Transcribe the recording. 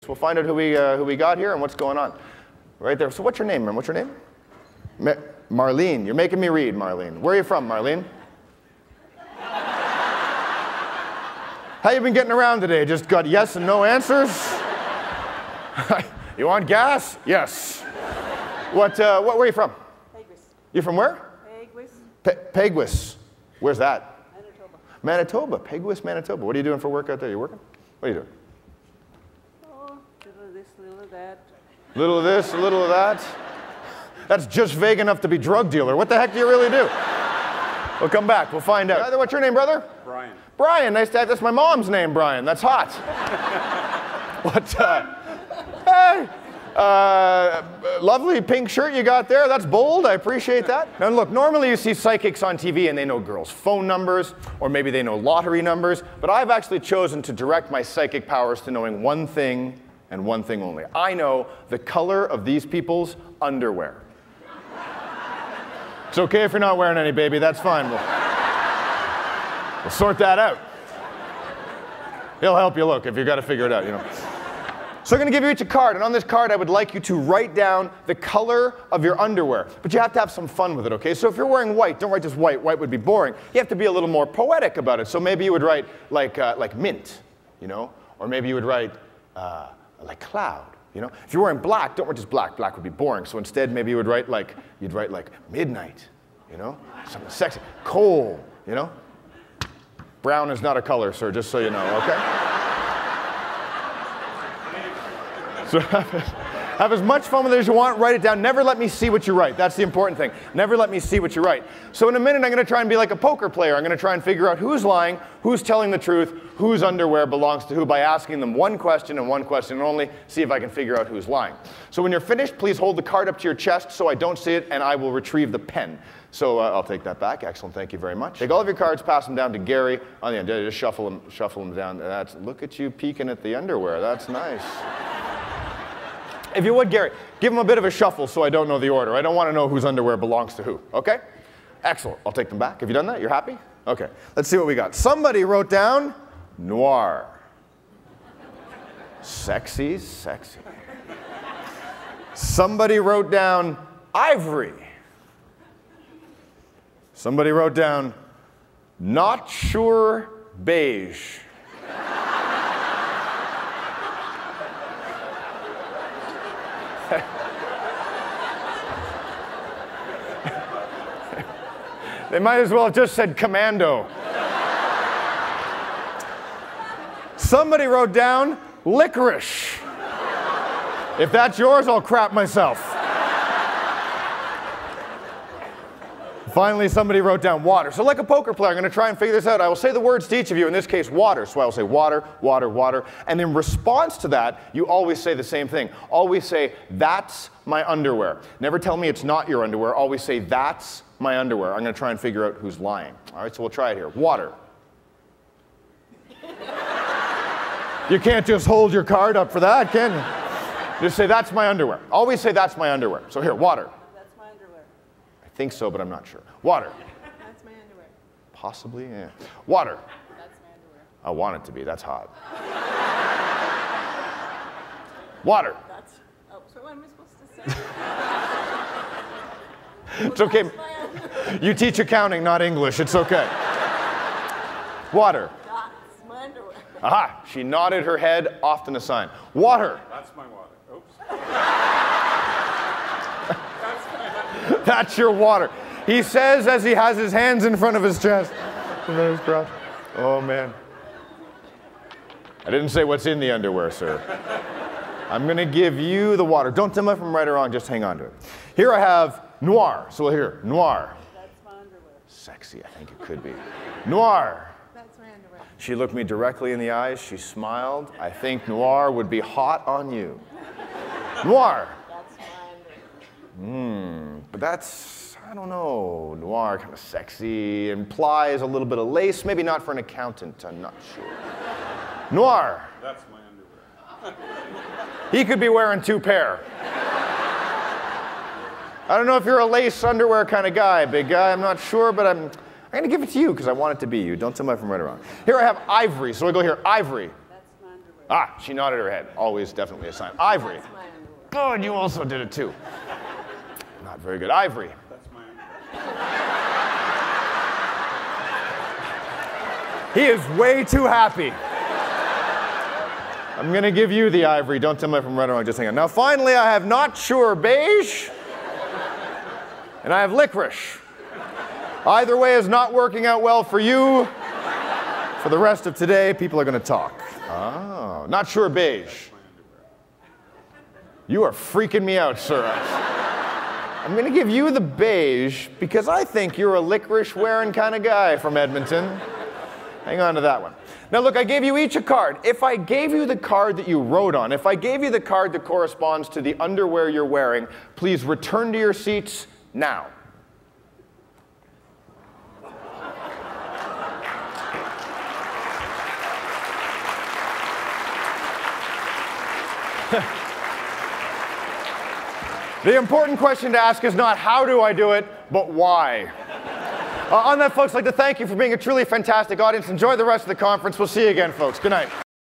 We'll find out who we got here and what's going on. Right there. So what's your name, man? What's your name? Marlene. You're making me read, Marlene. Where are you from, Marlene? How you been getting around today? Just got yes and no answers? You want gas? Yes. Where are you from? Peguis. You from where? Peguis. Peguis. Where's that? Manitoba. Manitoba. Peguis, Manitoba. What are you doing for work out there? You working? What are you doing? Oh, little of this, little of that. Little of this, a little of that. That's just vague enough to be drug dealer. What the heck do you really do? We'll come back. We'll find out. What's your name, brother? Brian. Brian. Nice to have. That's my mom's name, Brian. That's hot. What? Hey. Lovely pink shirt you got there. That's bold. I appreciate that. Now look, normally you see psychics on TV and they know girls' phone numbers, or maybe they know lottery numbers, but I've actually chosen to direct my psychic powers to knowing one thing and one thing only. I know the color of these people's underwear. It's okay if you're not wearing any, baby. That's fine. We'll sort that out. He'll help you look if you've got to figure it out, you know. So I'm going to give you each a card, and on this card I would like you to write down the color of your underwear. But you have to have some fun with it, okay? So if you're wearing white, don't write just white. White would be boring. You have to be a little more poetic about it. So maybe you would write like mint, you know? Or maybe you would write like cloud, you know? If you're wearing black, don't write just black. Black would be boring. So instead maybe you would write like midnight, you know? Something sexy. Coal, you know? Brown is not a color, sir, just so you know, okay? So have as much fun with it as you want. Write it down. Never let me see what you write. That's the important thing. Never let me see what you write. So in a minute, I'm going to try and be like a poker player. I'm going to try and figure out who's lying, who's telling the truth, whose underwear belongs to who by asking them one question and one question only. See if I can figure out who's lying. So when you're finished, please hold the card up to your chest so I don't see it, and I will retrieve the pen. So I'll take that back. Excellent. Thank you very much. Take all of your cards, pass them down to Gary on the end. Just shuffle them down. Look at you peeking at the underwear. That's nice. If you would, Gary, give him a bit of a shuffle so I don't know the order. I don't want to know whose underwear belongs to who, okay? Excellent. I'll take them back. Have you done that? You're happy? Okay. Let's see what we got. Somebody wrote down noir. Sexy, sexy. Somebody wrote down ivory. Somebody wrote down not sure beige. They might as well have just said commando. Somebody wrote down licorice. If that's yours, I'll crap myself. Finally, somebody wrote down water. So like a poker player, I'm going to try and figure this out. I will say the words to each of you, in this case, water. So I will say water, water, water. And in response to that, you always say the same thing. Always say, that's my underwear. Never tell me it's not your underwear. Always say, that's my underwear. I'm going to try and figure out who's lying. All right, so we'll try it here. Water. You can't just hold your card up for that, can you? Just say, that's my underwear. Always say, that's my underwear. So here, water. That's my underwear. I think so, but I'm not sure. Water. That's my underwear. Possibly, yeah. Water. That's my underwear. I want it to be. That's hot. Water. That's, oh, so what am I supposed to say? It's okay. You teach accounting, not English. It's okay. Water. That's my underwear. Aha. She nodded her head, often a sign. Water. That's my water. Oops. That's your water. He says as he has his hands in front of his chest. Oh, man. I didn't say what's in the underwear, sir. I'm going to give you the water. Don't tell me if I'm right or wrong. Just hang on to it. Here I have noir. So here, noir. That's my underwear. Sexy, I think it could be. Noir. That's my underwear. She looked me directly in the eyes. She smiled. I think noir would be hot on you. Noir. That's my underwear. But that's, I don't know, noir, kind of sexy, implies a little bit of lace, maybe not for an accountant, I'm not sure. Noir. That's my underwear. He could be wearing two pair. I don't know if you're a lace underwear kind of guy, big guy, I'm not sure, but I'm going to give it to you because I want it to be you. Don't tell me if I'm right or wrong. Here I have ivory, so I go here, ivory. That's my underwear. Ah, she nodded her head. Always definitely a sign. Ivory. That's my underwear. Oh, and you also did it too. Not very good. Ivory. That's my underwear. He is way too happy. I'm going to give you the ivory. Don't tell me if I'm right or wrong. Just hang on. Now, finally, I have not sure beige. And I have licorice. Either way is not working out well for you. For the rest of today, people are going to talk. Oh, not sure beige. You are freaking me out, sir. I'm going to give you the beige because I think you're a licorice-wearing kind of guy from Edmonton. Hang on to that one. Now look, I gave you each a card. If I gave you the card that you wrote on, if I gave you the card that corresponds to the underwear you're wearing, please return to your seats now. The important question to ask is not how do I do it, but why. On that, folks, I'd like to thank you for being a truly fantastic audience. Enjoy the rest of the conference. We'll see you again, folks. Good night.